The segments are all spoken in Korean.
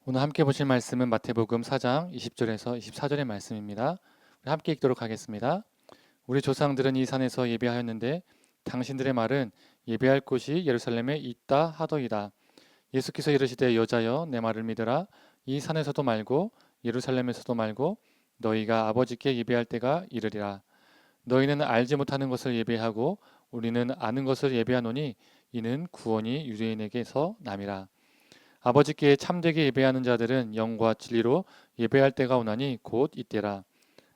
오늘 함께 보실 말씀은 마태복음 4장 20절에서 24절의 말씀입니다. 우리 함께 읽도록 하겠습니다. 우리 조상들은 이 산에서 예배하였는데 당신들의 말은 예배할 곳이 예루살렘에 있다 하더이다. 예수께서 이르시되 여자여 내 말을 믿으라. 이 산에서도 말고 예루살렘에서도 말고 너희가 아버지께 예배할 때가 이르리라. 너희는 알지 못하는 것을 예배하고 우리는 아는 것을 예배하노니 이는 구원이 유대인에게서 남이라. 아버지께 참되게 예배하는 자들은 영과 진리로 예배할 때가 오나니 곧 이때라.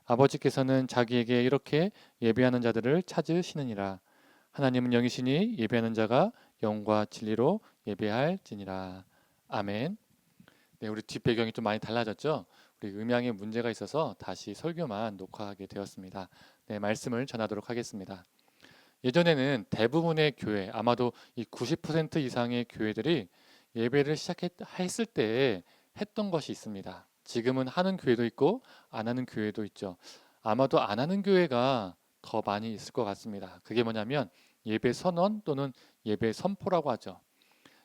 아버지께서는 자기에게 이렇게 예배하는 자들을 찾으시느니라. 하나님은 영이시니 예배하는 자가 영과 진리로 예배할지니라. 아멘. 네, 우리 뒷배경이 좀 많이 달라졌죠? 우리 음향에 문제가 있어서 다시 설교만 녹화하게 되었습니다. 네, 말씀을 전하도록 하겠습니다. 예전에는 대부분의 교회, 아마도 이 90% 이상의 교회들이 예배를 시작했을 때 했던 것이 있습니다. 지금은 하는 교회도 있고 안 하는 교회도 있죠. 아마도 안 하는 교회가 더 많이 있을 것 같습니다. 그게 뭐냐면 예배 선언 또는 예배 선포라고 하죠.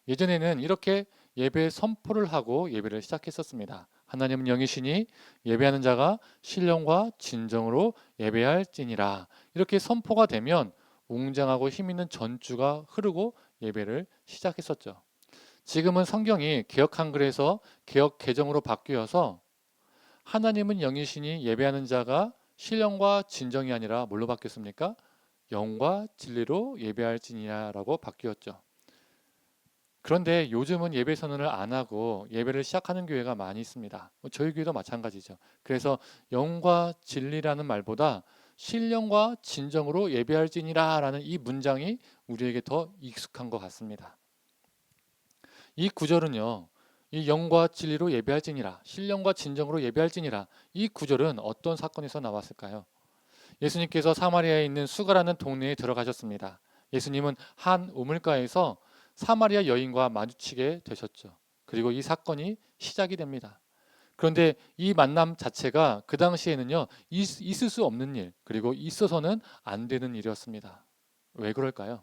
예전에는 이렇게 예배 선포를 하고 예배를 시작했었습니다. 하나님은 영이시니 예배하는 자가 신령과 진정으로 예배할지니라. 이렇게 선포가 되면 웅장하고 힘있는 전주가 흐르고 예배를 시작했었죠. 지금은 성경이 개역 한글에서 개역 개정으로 바뀌어서 하나님은 영이시니 예배하는 자가 신령과 진정이 아니라 뭘로 바뀌었습니까? 영과 진리로 예배할지니라라고 바뀌었죠. 그런데 요즘은 예배 선언을 안 하고 예배를 시작하는 교회가 많이 있습니다. 저희 교회도 마찬가지죠. 그래서 영과 진리라는 말보다 신령과 진정으로 예배할지니라라는 이 문장이 우리에게 더 익숙한 것 같습니다. 이 구절은요. 이 영과 진리로 예배할지니라, 신령과 진정으로 예배할지니라. 이 구절은 어떤 사건에서 나왔을까요? 예수님께서 사마리아에 있는 수가라는 동네에 들어가셨습니다. 예수님은 한 우물가에서 사마리아 여인과 마주치게 되셨죠. 그리고 이 사건이 시작이 됩니다. 그런데 이 만남 자체가 그 당시에는요, 있을 수 없는 일, 그리고 있어서는 안 되는 일이었습니다. 왜 그럴까요?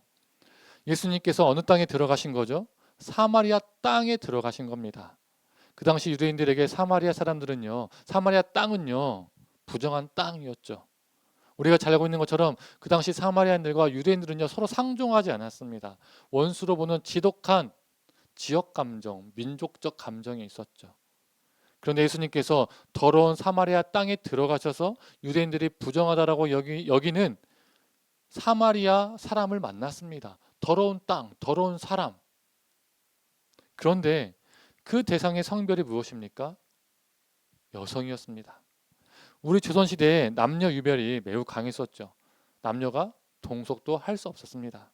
예수님께서 어느 땅에 들어가신 거죠? 사마리아 땅에 들어가신 겁니다. 그 당시 유대인들에게 사마리아 사람들은요, 사마리아 땅은요, 부정한 땅이었죠. 우리가 잘 알고 있는 것처럼 그 당시 사마리아인들과 유대인들은요 서로 상종하지 않았습니다. 원수로 보는 지독한 지역 감정, 민족적 감정이 있었죠. 그런데 예수님께서 더러운 사마리아 땅에 들어가셔서 유대인들이 부정하다라고 여기는 사마리아 사람을 만났습니다. 더러운 땅, 더러운 사람. 그런데 그 대상의 성별이 무엇입니까? 여성이었습니다. 우리 조선시대에 남녀 유별이 매우 강했었죠. 남녀가 동석도 할 수 없었습니다.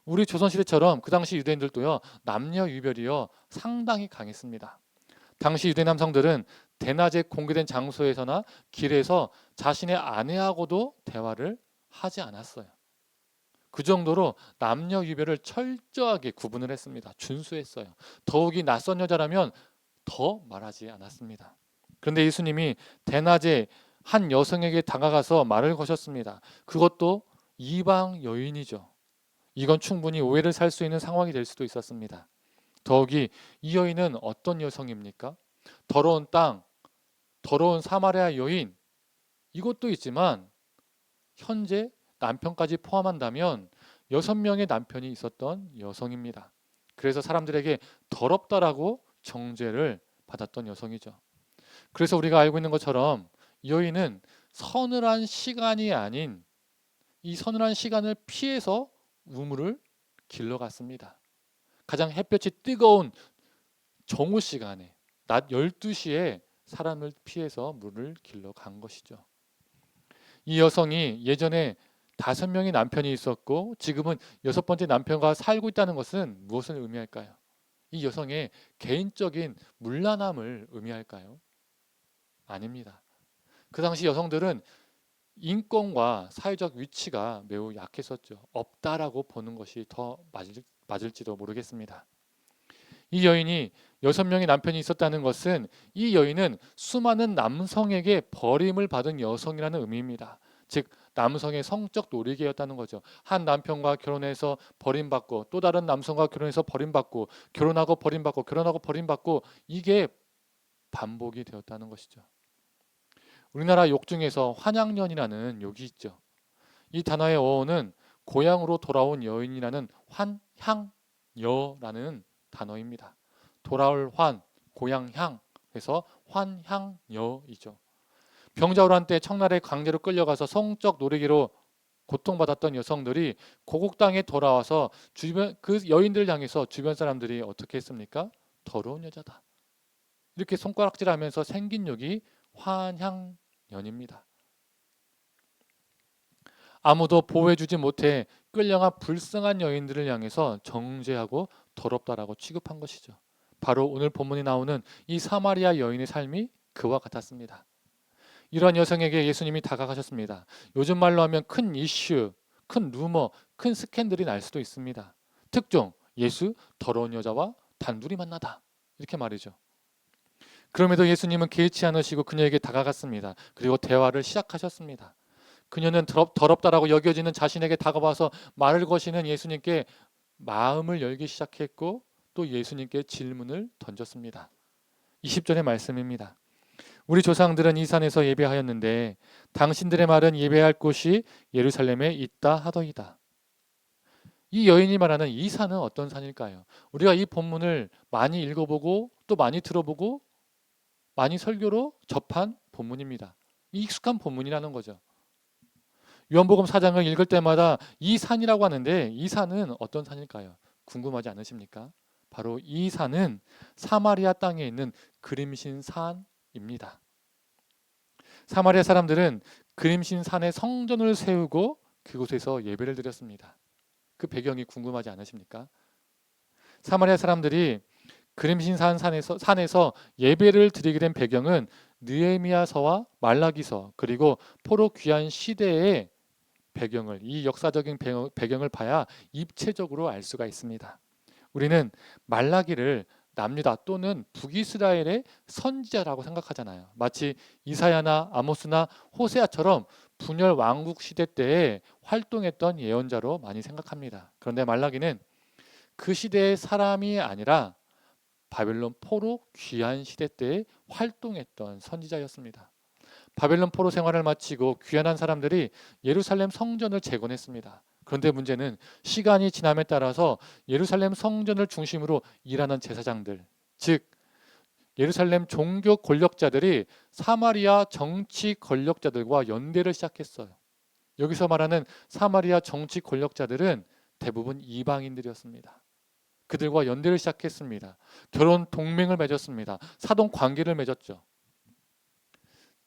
우리 조선시대처럼 그 당시 유대인들도요, 남녀 유별이요, 상당히 강했습니다. 당시 유대 남성들은 대낮에 공개된 장소에서나 길에서 자신의 아내하고도 대화를 하지 않았어요. 그 정도로 남녀 유별을 철저하게 구분을 했습니다. 준수했어요. 더욱이 낯선 여자라면 더 말하지 않았습니다. 그런데 예수님이 대낮에 한 여성에게 다가가서 말을 거셨습니다. 그것도 이방 여인이죠. 이건 충분히 오해를 살 수 있는 상황이 될 수도 있었습니다. 더욱이 이 여인은 어떤 여성입니까? 더러운 땅, 더러운 사마리아 여인, 이것도 있지만 현재 남편까지 포함한다면 6명의 남편이 있었던 여성입니다. 그래서 사람들에게 더럽다라고 정죄를 받았던 여성이죠. 그래서 우리가 알고 있는 것처럼 이 여인은 서늘한 시간이 아닌 이 서늘한 시간을 피해서 우물을 길러갔습니다. 가장 햇볕이 뜨거운 정오 시간에 낮 12시에 사람을 피해서 물을 길러간 것이죠. 이 여성이 예전에 5명의 남편이 있었고 지금은 6번째 남편과 살고 있다는 것은 무엇을 의미할까요? 이 여성의 개인적인 문란함을 의미할까요? 아닙니다. 그 당시 여성들은 인권과 사회적 위치가 매우 약했었죠. 없다라고 보는 것이 더 맞을지도 모르겠습니다. 이 여인이 6명의 남편이 있었다는 것은 이 여인은 수많은 남성에게 버림을 받은 여성이라는 의미입니다. 즉 남성의 성적 놀이개였다는 거죠. 한 남편과 결혼해서 버림받고 또 다른 남성과 결혼해서 버림받고 결혼하고 버림받고 결혼하고 버림받고 이게 반복이 되었다는 것이죠. 우리나라 욕 중에서 환양년이라는 욕이 있죠. 이 단어의 어원은 고향으로 돌아온 여인이라는 환향여라는 단어입니다. 돌아올 환, 고향 향, 그래서 환향여이죠. 병자호란 때 청나라의 강제로 끌려가서 성적 노리기로 고통받았던 여성들이 고국 땅에 돌아와서 주변 그 여인들을 향해서 주변 사람들이 어떻게 했습니까? 더러운 여자다. 이렇게 손가락질하면서 생긴 욕이 환향연입니다. 아무도 보호해주지 못해 끌려간 불쌍한 여인들을 향해서 정죄하고 더럽다라고 취급한 것이죠. 바로 오늘 본문에 나오는 이 사마리아 여인의 삶이 그와 같았습니다. 이러한 여성에게 예수님이 다가가셨습니다. 요즘 말로 하면 큰 이슈, 큰 루머, 큰 스캔들이 날 수도 있습니다. 특종, 예수 더러운 여자와 단둘이 만나다. 이렇게 말이죠. 그럼에도 예수님은 개의치 않으시고 그녀에게 다가갔습니다. 그리고 대화를 시작하셨습니다. 그녀는 더럽다라고 여겨지는 자신에게 다가와서 말을 거시는 예수님께 마음을 열기 시작했고 또 예수님께 질문을 던졌습니다. 20절의 말씀입니다. 우리 조상들은 이 산에서 예배하였는데 당신들의 말은 예배할 곳이 예루살렘에 있다 하더이다. 이 여인이 말하는 이 산은 어떤 산일까요? 우리가 이 본문을 많이 읽어보고 또 많이 들어보고 많이 설교로 접한 본문입니다. 익숙한 본문이라는 거죠. 요한복음 4장을 읽을 때마다 이 산이라고 하는데 이 산은 어떤 산일까요? 궁금하지 않으십니까? 바로 이 산은 사마리아 땅에 있는 그림신 산입니다. 사마리아 사람들은 그림신 산에 성전을 세우고 그곳에서 예배를 드렸습니다. 그 배경이 궁금하지 않으십니까? 사마리아 사람들이 그림신 산에서 예배를 드리게 된 배경은 느헤미야서와 말라기서 그리고 포로 귀환 시대의 배경을 이 역사적인 배경을 봐야 입체적으로 알 수가 있습니다. 우리는 말라기를 남유다 또는 북이스라엘의 선지자라고 생각하잖아요. 마치 이사야나 아모스나 호세아처럼 분열 왕국 시대 때에 활동했던 예언자로 많이 생각합니다. 그런데 말라기는 그 시대의 사람이 아니라 바벨론 포로 귀환 시대 때에 활동했던 선지자였습니다. 바벨론 포로 생활을 마치고 귀환한 사람들이 예루살렘 성전을 재건했습니다. 그런데 문제는 시간이 지남에 따라서 예루살렘 성전을 중심으로 일하는 제사장들, 즉 예루살렘 종교 권력자들이 사마리아 정치 권력자들과 연대를 시작했어요. 여기서 말하는 사마리아 정치 권력자들은 대부분 이방인들이었습니다. 그들과 연대를 시작했습니다. 결혼 동맹을 맺었습니다. 사돈 관계를 맺었죠.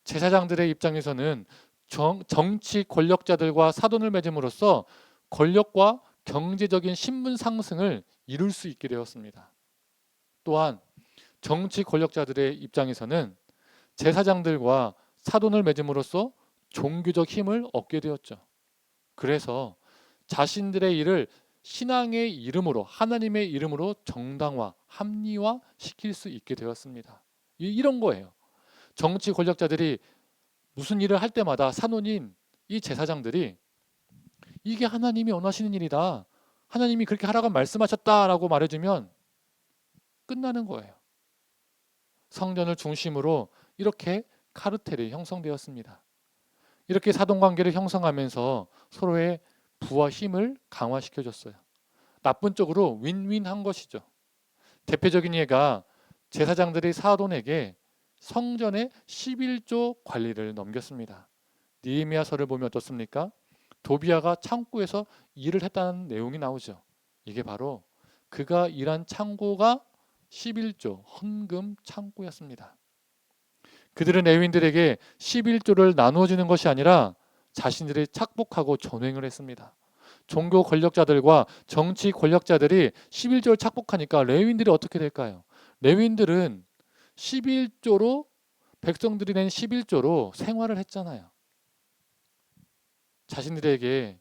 제사장들의 입장에서는 정치 권력자들과 사돈을 맺음으로써 권력과 경제적인 신분 상승을 이룰 수 있게 되었습니다. 또한 정치 권력자들의 입장에서는 제사장들과 사돈을 맺음으로써 종교적 힘을 얻게 되었죠. 그래서 자신들의 일을 신앙의 이름으로 하나님의 이름으로 정당화, 합리화 시킬 수 있게 되었습니다. 이런 거예요. 정치 권력자들이 무슨 일을 할 때마다 사노인 이 제사장들이 이게 하나님이 원하시는 일이다. 하나님이 그렇게 하라고 말씀하셨다라고 말해주면 끝나는 거예요. 성전을 중심으로 이렇게 카르텔이 형성되었습니다. 이렇게 사돈관계를 형성하면서 서로의 부와 힘을 강화시켜줬어요. 나쁜 쪽으로 윈윈한 것이죠. 대표적인 예가 제사장들이 사돈에게 성전의 11조 관리를 넘겼습니다. 느헤미야서를 보면 어떻습니까? 도비아가 창고에서 일을 했다는 내용이 나오죠. 이게 바로 그가 일한 창고가 11조 헌금 창고였습니다. 그들은 레위인들에게 11조를 나누어 주는 것이 아니라 자신들이 착복하고 전횡을 했습니다. 종교 권력자들과 정치 권력자들이 11조를 착복하니까 레위인들이 어떻게 될까요? 레위인들은 11조로 백성들이 낸 11조로 생활을 했잖아요. 자신들에게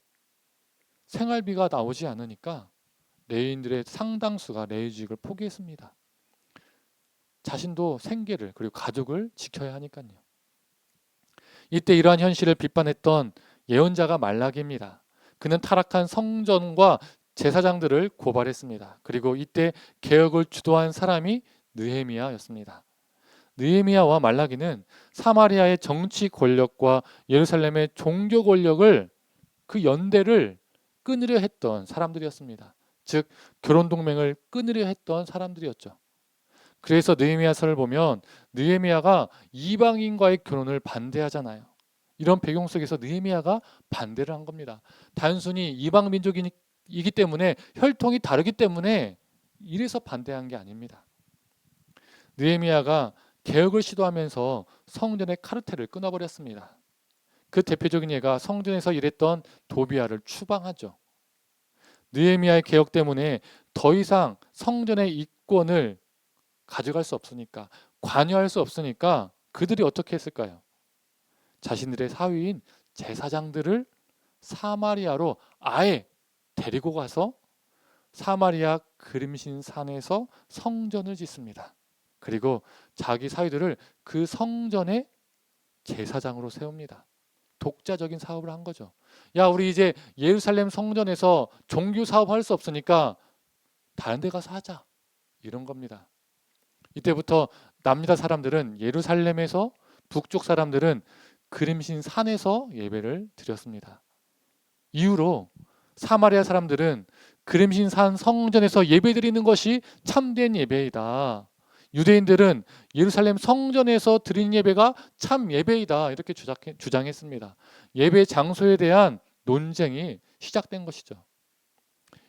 생활비가 나오지 않으니까 레위인들의 상당수가 레위직을 포기했습니다. 자신도 생계를 그리고 가족을 지켜야 하니까요. 이때 이러한 현실을 비판했던 예언자가 말라기입니다. 그는 타락한 성전과 제사장들을 고발했습니다. 그리고 이때 개혁을 주도한 사람이 느헤미야였습니다. 느헤미야와 말라기는 사마리아의 정치 권력과 예루살렘의 종교 권력을 그 연대를 끊으려 했던 사람들이었습니다. 즉 결혼 동맹을 끊으려 했던 사람들이었죠. 그래서 느헤미야서를 보면 느헤미야가 이방인과의 결혼을 반대하잖아요. 이런 배경 속에서 느헤미야가 반대를 한 겁니다. 단순히 이방 민족이기 때문에 혈통이 다르기 때문에 이래서 반대한 게 아닙니다. 느헤미야가 개혁을 시도하면서 성전의 카르텔을 끊어버렸습니다. 그 대표적인 예가 성전에서 일했던 도비아를 추방하죠. 느헤미야의 개혁 때문에 더 이상 성전의 이권을 가져갈 수 없으니까, 관여할 수 없으니까 그들이 어떻게 했을까요? 자신들의 사위인 제사장들을 사마리아로 아예 데리고 가서 사마리아 그림신 산에서 성전을 짓습니다. 그리고 자기 사위들을 그 성전의 제사장으로 세웁니다. 독자적인 사업을 한 거죠. 야, 우리 이제 예루살렘 성전에서 종교 사업 할 수 없으니까 다른 데 가서 하자. 이런 겁니다. 이때부터 남유다 사람들은 예루살렘에서, 북쪽 사람들은 그림신 산에서 예배를 드렸습니다. 이후로 사마리아 사람들은 그림신 산 성전에서 예배드리는 것이 참된 예배이다. 유대인들은 예루살렘 성전에서 드린 예배가 참 예배이다. 이렇게 주장했습니다. 예배 장소에 대한 논쟁이 시작된 것이죠.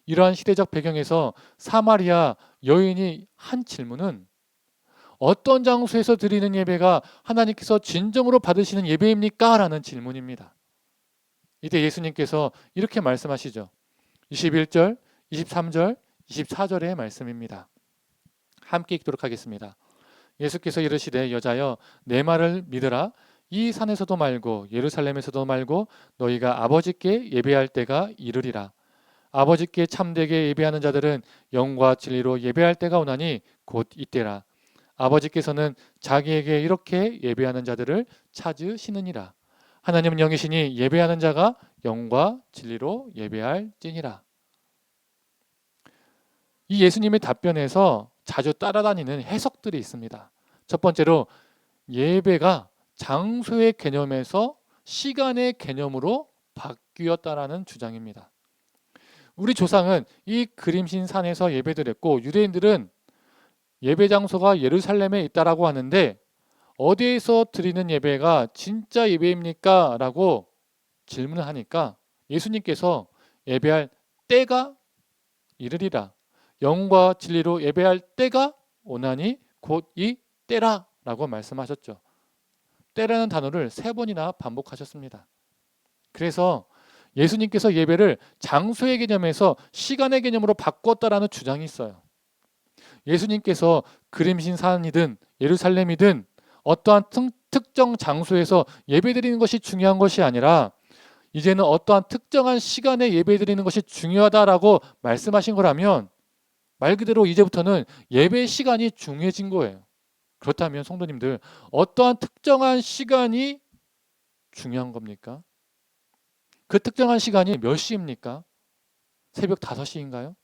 이러한 시대적 배경에서 사마리아 여인이 한 질문은 어떤 장소에서 드리는 예배가 하나님께서 진정으로 받으시는 예배입니까? 라는 질문입니다. 이때 예수님께서 이렇게 말씀하시죠. 21절, 23절, 24절의 말씀입니다. 함께 읽도록 하겠습니다. 예수께서 이르시되 여자여 내 말을 믿으라. 이 산에서도 말고 예루살렘에서도 말고 너희가 아버지께 예배할 때가 이르리라. 아버지께 참되게 예배하는 자들은 영과 진리로 예배할 때가 오나니 곧 이때라. 아버지께서는 자기에게 이렇게 예배하는 자들을 찾으시느니라. 하나님은 영이시니 예배하는 자가 영과 진리로 예배할지니라. 이 예수님의 답변에서 자주 따라다니는 해석들이 있습니다. 첫 번째로 예배가 장소의 개념에서 시간의 개념으로 바뀌었다라는 주장입니다. 우리 조상은 이 그림신 산에서 예배드렸고 유대인들은 예배 장소가 예루살렘에 있다라고 하는데 어디에서 드리는 예배가 진짜 예배입니까? 라고 질문을 하니까 예수님께서 예배할 때가 이르리라. 영과 진리로 예배할 때가 오나니 곧 이 때라 라고 말씀하셨죠. 때라는 단어를 3번이나 반복하셨습니다. 그래서 예수님께서 예배를 장소의 개념에서 시간의 개념으로 바꿨다라는 주장이 있어요. 예수님께서 그림신 산이든 예루살렘이든 어떠한 특정 장소에서 예배드리는 것이 중요한 것이 아니라 이제는 어떠한 특정한 시간에 예배드리는 것이 중요하다라고 말씀하신 거라면 말 그대로 이제부터는 예배 시간이 중요해진 거예요. 그렇다면 성도님들 어떠한 특정한 시간이 중요한 겁니까? 그 특정한 시간이 몇 시입니까? 새벽 5시인가요?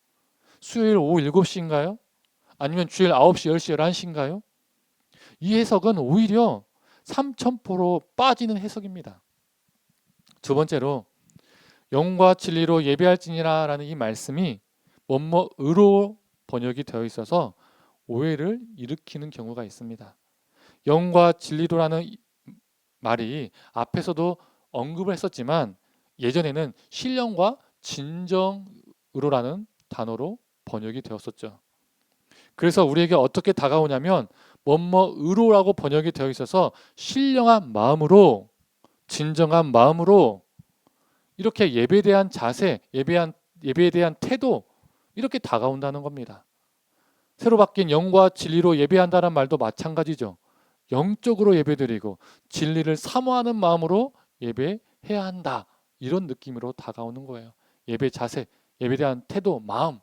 수요일 오후 7시인가요? 아니면 주일 9시, 10시, 11시인가요? 이 해석은 오히려 삼천포로 빠지는 해석입니다. 두 번째로 영과 진리로 예배할지니라 라는 이 말씀이 뭐뭐으로 번역이 되어 있어서 오해를 일으키는 경우가 있습니다. 영과 진리로라는 말이 앞에서도 언급을 했었지만 예전에는 신령과 진정으로라는 단어로 번역이 되었었죠. 그래서 우리에게 어떻게 다가오냐면 뭐뭐으로라고 번역이 되어 있어서 신령한 마음으로 진정한 마음으로 이렇게 예배에 대한 자세, 예배에 대한 태도 이렇게 다가온다는 겁니다. 새로 바뀐 영과 진리로 예배한다는 말도 마찬가지죠. 영적으로 예배드리고 진리를 사모하는 마음으로 예배해야 한다. 이런 느낌으로 다가오는 거예요. 예배 자세, 예배에 대한 태도, 마음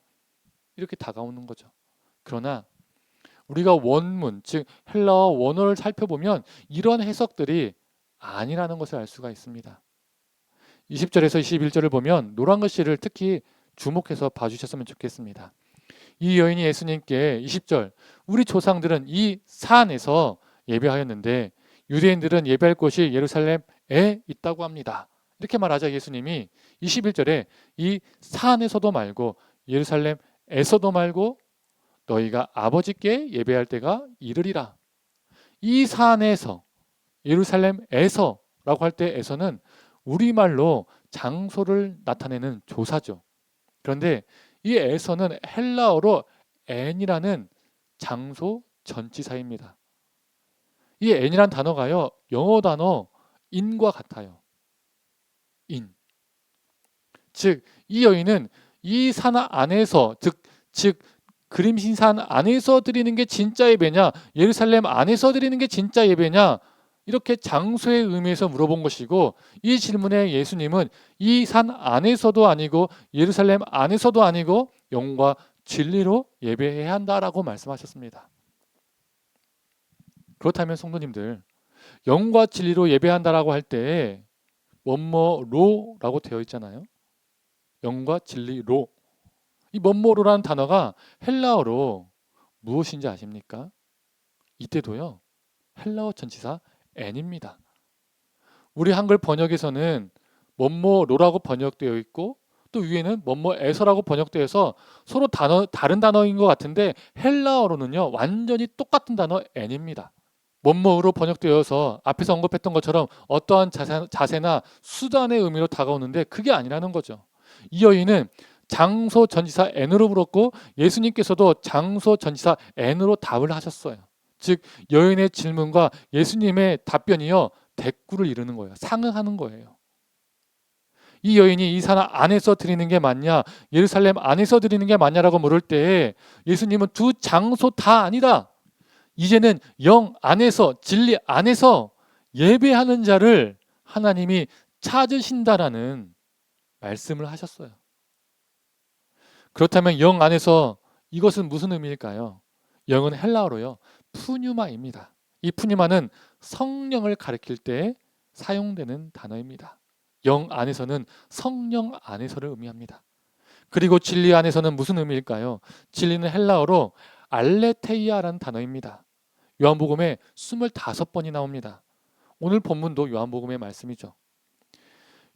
이렇게 다가오는 거죠. 그러나 우리가 원문, 즉 헬라어 원어를 살펴보면 이런 해석들이 아니라는 것을 알 수가 있습니다. 20절에서 21절을 보면 노란 글씨를 특히 주목해서 봐주셨으면 좋겠습니다. 이 여인이 예수님께 20절 우리 조상들은 이 산에서 예배하였는데 유대인들은 예배할 곳이 예루살렘에 있다고 합니다. 이렇게 말하자 예수님이 21절에 이 산에서도 말고 예루살렘에서도 말고 너희가 아버지께 예배할 때가 이르리라. 이 산에서 예루살렘에서라고 할 때에서는 우리말로 장소를 나타내는 조사죠. 그런데 이 에서는 헬라어로 엔이라는 장소 전치사입니다. 이 엔이란 단어가요, 영어 단어 인과 같아요. 인. 즉, 이 여인은 이 산 안에서, 즉 그림신산 안에서 드리는 게 진짜 예배냐, 예루살렘 안에서 드리는 게 진짜 예배냐, 이렇게 장소의 의미에서 물어본 것이고, 이 질문에 예수님은 이 산 안에서도 아니고 예루살렘 안에서도 아니고 영과 진리로 예배해야 한다라고 말씀하셨습니다. 그렇다면 성도님들, 영과 진리로 예배한다라고 할 때 뭐뭐로라고 되어 있잖아요. 영과 진리로. 이 뭐뭐로라는 단어가 헬라어로 무엇인지 아십니까? 이때도요, 헬라어 전치사 n입니다. 우리 한글 번역에서는 뭐뭐로라고 번역되어 있고 또 위에는 뭐뭐에서라고 번역되어서 서로 다른 단어인 것 같은데 헬라어로는요 완전히 똑같은 단어 n입니다. 뭐뭐로 번역되어서 앞에서 언급했던 것처럼 어떠한 자세나 수단의 의미로 다가오는데 그게 아니라는 거죠. 이 여인은 장소 전치사 n으로 물었고 예수님께서도 장소 전치사 n으로 답을 하셨어요. 즉 여인의 질문과 예수님의 답변이요 대꾸를 이루는 거예요. 상응하는 거예요. 이 여인이 이 산 안에서 드리는 게 맞냐, 예루살렘 안에서 드리는 게 맞냐라고 물을 때 예수님은 두 장소 다 아니다. 이제는 영 안에서, 진리 안에서 예배하는 자를 하나님이 찾으신다라는 말씀을 하셨어요. 그렇다면 영 안에서 이것은 무슨 의미일까요? 영은 헬라어로요 푸뉴마입니다. 이 푸뉴마는 성령을 가리킬 때 사용되는 단어입니다. 영 안에서는 성령 안에서를 의미합니다. 그리고 진리 안에서는 무슨 의미일까요? 진리는 헬라어로 알레테이아라는 단어입니다. 요한복음에 25번이 나옵니다. 오늘 본문도 요한복음의 말씀이죠.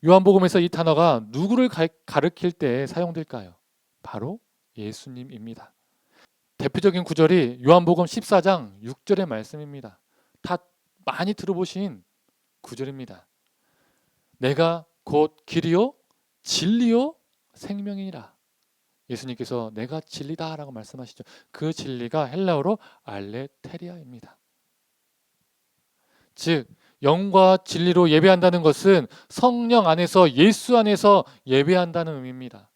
요한복음에서 이 단어가 누구를 가리킬 때 사용될까요? 바로 예수님입니다. 대표적인 구절이 요한복음 14장 6절의 말씀입니다. 다 많이 들어보신 구절입니다. 내가 곧 길이요 진리요 생명이니라. 예수님께서 내가 진리다라고 말씀하시죠. 그 진리가 헬라어로 알레테리아입니다. 즉 영과 진리로 예배한다는 것은 성령 안에서 예수 안에서 예배한다는 의미입니다.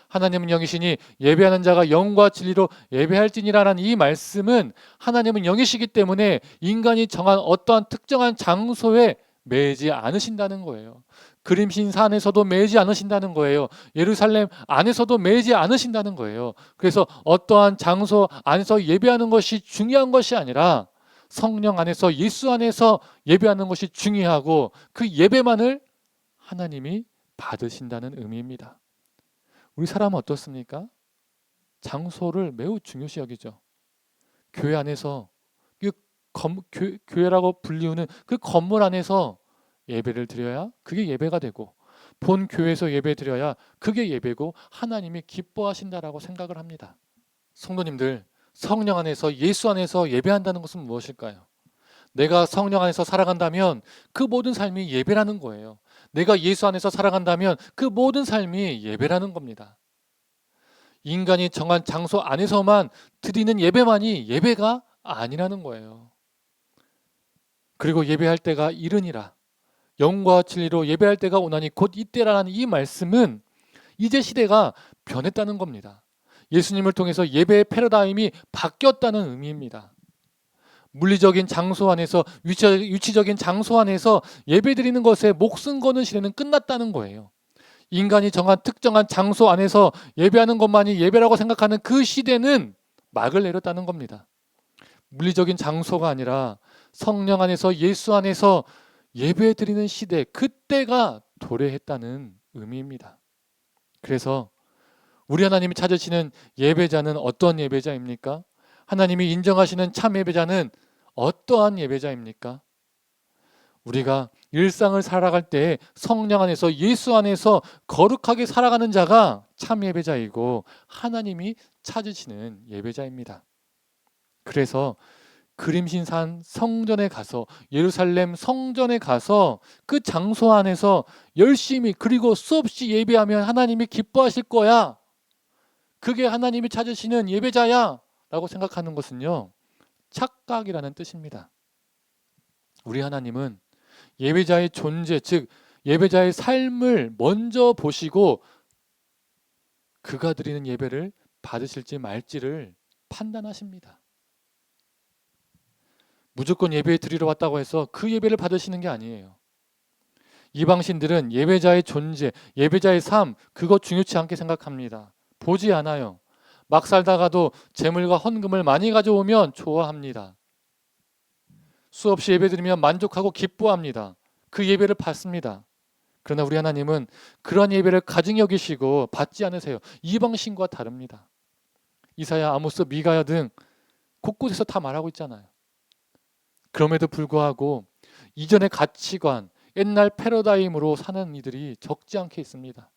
하나님은 영이시니 예배하는 자가 영과 진리로 예배할지니라는 이 말씀은 하나님은 영이시기 때문에 인간이 정한 어떠한 특정한 장소에 매지 않으신다는 거예요. 그림신 산에서도 매지 않으신다는 거예요. 예루살렘 안에서도 매지 않으신다는 거예요. 그래서 어떠한 장소 안에서 예배하는 것이 중요한 것이 아니라 성령 안에서 예수 안에서 예배하는 것이 중요하고 그 예배만을 하나님이 받으신다는 의미입니다. 우리 사람은 어떻습니까? 장소를 매우 중요시 여기죠. 교회 안에서 교회라고 불리우는 그 건물 안에서 예배를 드려야 그게 예배가 되고 본 교회에서 예배 드려야 그게 예배고 하나님이 기뻐하신다라고 생각을 합니다. 성도님들, 성령 안에서 예수 안에서 예배한다는 것은 무엇일까요? 내가 성령 안에서 살아간다면 그 모든 삶이 예배라는 거예요. 내가 예수 안에서 살아간다면 그 모든 삶이 예배라는 겁니다. 인간이 정한 장소 안에서만 드리는 예배만이 예배가 아니라는 거예요. 그리고 예배할 때가 이르니라. 영과 진리로 예배할 때가 오나니 곧 이때라는 이 말씀은 이제 시대가 변했다는 겁니다. 예수님을 통해서 예배의 패러다임이 바뀌었다는 의미입니다. 물리적인 장소 안에서 유치적인 장소 안에서 예배드리는 것에 목숨 거는 시대는 끝났다는 거예요. 인간이 정한 특정한 장소 안에서 예배하는 것만이 예배라고 생각하는 그 시대는 막을 내렸다는 겁니다. 물리적인 장소가 아니라 성령 안에서 예수 안에서 예배드리는 시대, 그때가 도래했다는 의미입니다. 그래서 우리 하나님이 찾으시는 예배자는 어떤 예배자입니까? 하나님이 인정하시는 참 예배자는 어떠한 예배자입니까? 우리가 일상을 살아갈 때 성령 안에서 예수 안에서 거룩하게 살아가는 자가 참 예배자이고 하나님이 찾으시는 예배자입니다. 그래서 그림신산 성전에 가서 예루살렘 성전에 가서 그 장소 안에서 열심히 그리고 수없이 예배하면 하나님이 기뻐하실 거야. 그게 하나님이 찾으시는 예배자야 라고 생각하는 것은요, 착각이라는 뜻입니다. 우리 하나님은 예배자의 존재, 즉 예배자의 삶을 먼저 보시고 그가 드리는 예배를 받으실지 말지를 판단하십니다. 무조건 예배 드리러 왔다고 해서 그 예배를 받으시는 게 아니에요. 이방신들은 예배자의 존재, 예배자의 삶, 그거 중요치 않게 생각합니다. 보지 않아요. 막 살다가도 재물과 헌금을 많이 가져오면 좋아합니다. 수없이 예배드리면 만족하고 기뻐합니다. 그 예배를 받습니다. 그러나 우리 하나님은 그런 예배를 가증히 여기시고 받지 않으세요. 이방신과 다릅니다. 이사야, 아모스, 미가야 등 곳곳에서 다 말하고 있잖아요. 그럼에도 불구하고 이전의 가치관, 옛날 패러다임으로 사는 이들이 적지 않게 있습니다.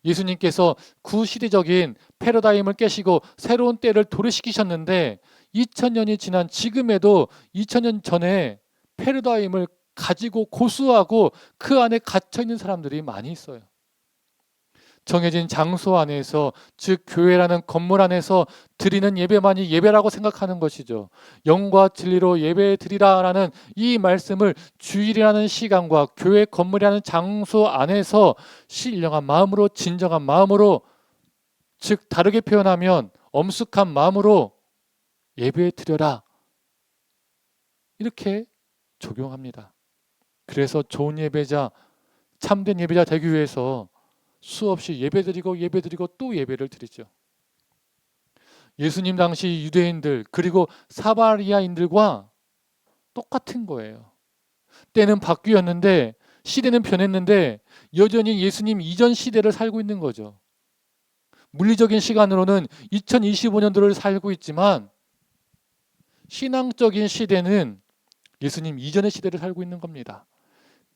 예수님께서 구시대적인 패러다임을 깨시고 새로운 때를 도래시키셨는데 2000년이 지난 지금에도 2000년 전에 패러다임을 가지고 고수하고 그 안에 갇혀 있는 사람들이 많이 있어요. 정해진 장소 안에서, 즉 교회라는 건물 안에서 드리는 예배만이 예배라고 생각하는 것이죠. 영과 진리로 예배 드리라라는 이 말씀을 주일이라는 시간과 교회 건물이라는 장소 안에서 신령한 마음으로, 진정한 마음으로, 즉 다르게 표현하면 엄숙한 마음으로 예배 드려라, 이렇게 적용합니다. 그래서 좋은 예배자, 참된 예배자 되기 위해서 수없이 예배드리고 또 예배를 드리죠. 예수님 당시 유대인들 그리고 사마리아인들과 똑같은 거예요. 때는 바뀌었는데, 시대는 변했는데 여전히 예수님 이전 시대를 살고 있는 거죠. 물리적인 시간으로는 2025년도를 살고 있지만 신앙적인 시대는 예수님 이전의 시대를 살고 있는 겁니다.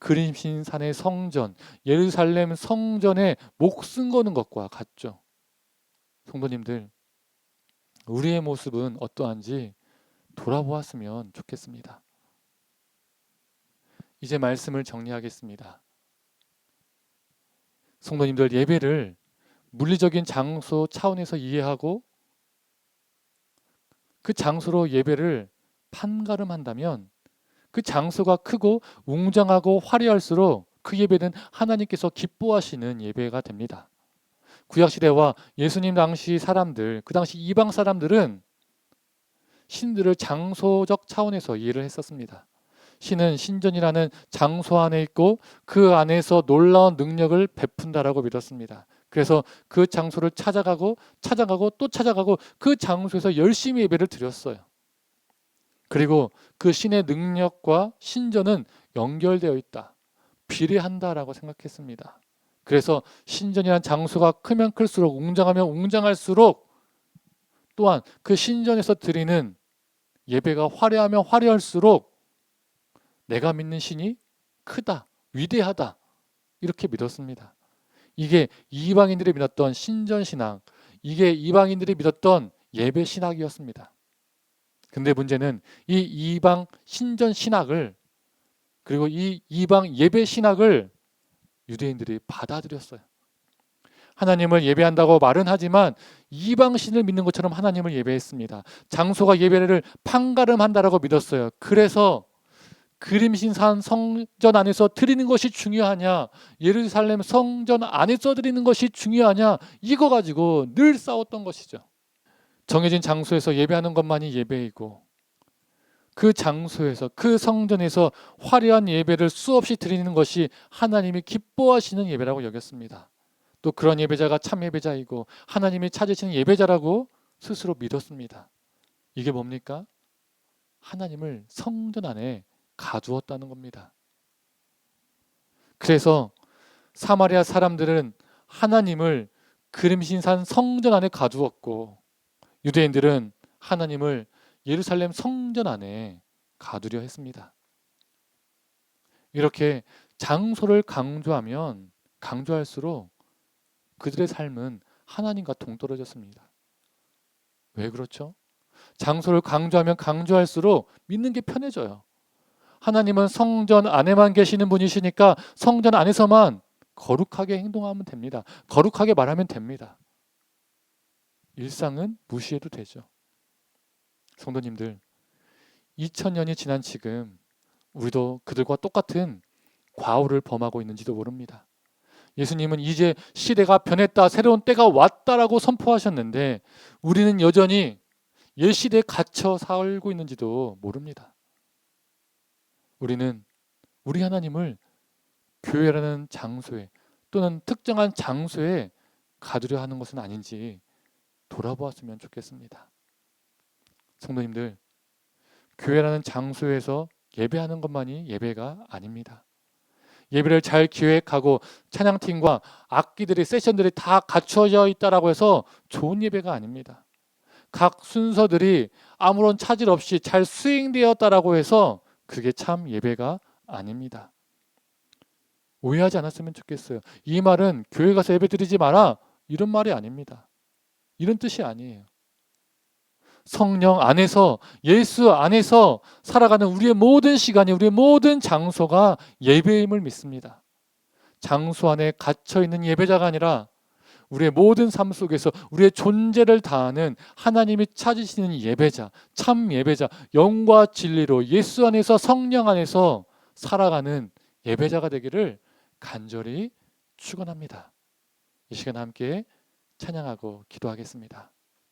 그림신산의 성전, 예루살렘 성전에 목숨 거는 것과 같죠. 성도님들, 우리의 모습은 어떠한지 돌아보았으면 좋겠습니다. 이제 말씀을 정리하겠습니다. 성도님들, 예배를 물리적인 장소 차원에서 이해하고 그 장소로 예배를 판가름한다면 그 장소가 크고 웅장하고 화려할수록 그 예배는 하나님께서 기뻐하시는 예배가 됩니다. 구약시대와 예수님 당시 사람들, 그 당시 이방 사람들은 신들을 장소적 차원에서 이해를 했었습니다. 신은 신전이라는 장소 안에 있고 그 안에서 놀라운 능력을 베푼다라고 믿었습니다. 그래서 그 장소를 찾아가고 또 찾아가고 그 장소에서 열심히 예배를 드렸어요. 그리고 그 신의 능력과 신전은 연결되어 있다, 비례한다라고 생각했습니다. 그래서 신전이라는 장소가 크면 클수록, 웅장하면 웅장할수록 또한 그 신전에서 드리는 예배가 화려하면 화려할수록 내가 믿는 신이 크다, 위대하다, 이렇게 믿었습니다. 이게 이방인들이 믿었던 신전신앙, 이게 이방인들이 믿었던 예배신학이었습니다. 근데 문제는 이 이방 신전 신학을, 그리고 이 이방 예배 신학을 유대인들이 받아들였어요. 하나님을 예배한다고 말은 하지만 이방신을 믿는 것처럼 하나님을 예배했습니다. 장소가 예배를 판가름한다라고 믿었어요. 그래서 그림신산 성전 안에서 드리는 것이 중요하냐, 예루살렘 성전 안에서 드리는 것이 중요하냐, 이거 가지고 늘 싸웠던 것이죠. 정해진 장소에서 예배하는 것만이 예배이고 그 장소에서, 그 성전에서 화려한 예배를 수없이 드리는 것이 하나님이 기뻐하시는 예배라고 여겼습니다. 또 그런 예배자가 참 예배자이고 하나님이 찾으시는 예배자라고 스스로 믿었습니다. 이게 뭡니까? 하나님을 성전 안에 가두었다는 겁니다. 그래서 사마리아 사람들은 하나님을 그림신산 성전 안에 가두었고 유대인들은 하나님을 예루살렘 성전 안에 가두려 했습니다. 이렇게 장소를 강조하면 강조할수록 그들의 삶은 하나님과 동떨어졌습니다. 왜 그렇죠? 장소를 강조하면 강조할수록 믿는 게 편해져요. 하나님은 성전 안에만 계시는 분이시니까 성전 안에서만 거룩하게 행동하면 됩니다. 거룩하게 말하면 됩니다. 일상은 무시해도 되죠. 성도님들, 2000년이 지난 지금 우리도 그들과 똑같은 과오를 범하고 있는지도 모릅니다. 예수님은 이제 시대가 변했다, 새로운 때가 왔다라고 선포하셨는데 우리는 여전히 옛 시대에 갇혀 살고 있는지도 모릅니다. 우리는 우리 하나님을 교회라는 장소에 또는 특정한 장소에 가두려 하는 것은 아닌지 돌아보았으면 좋겠습니다. 성도님들, 교회라는 장소에서 예배하는 것만이 예배가 아닙니다. 예배를 잘 기획하고 찬양팀과 악기들이 세션들이 다 갖춰져 있다라고 해서 좋은 예배가 아닙니다. 각 순서들이 아무런 차질 없이 잘 수행되었다라고 해서 그게 참 예배가 아닙니다. 오해하지 않았으면 좋겠어요. 이 말은 교회 가서 예배 드리지 마라 이런 말이 아닙니다. 이런 뜻이 아니에요. 성령 안에서, 예수 안에서 살아가는 우리의 모든 시간이, 우리의 모든 장소가 예배임을 믿습니다. 장소 안에 갇혀있는 예배자가 아니라 우리의 모든 삶 속에서 우리의 존재를 다하는 하나님이 찾으시는 예배자, 참 예배자, 영과 진리로 예수 안에서, 성령 안에서 살아가는 예배자가 되기를 간절히 축원합니다. 이 시간 함께 찬양하고 기도하겠습니다.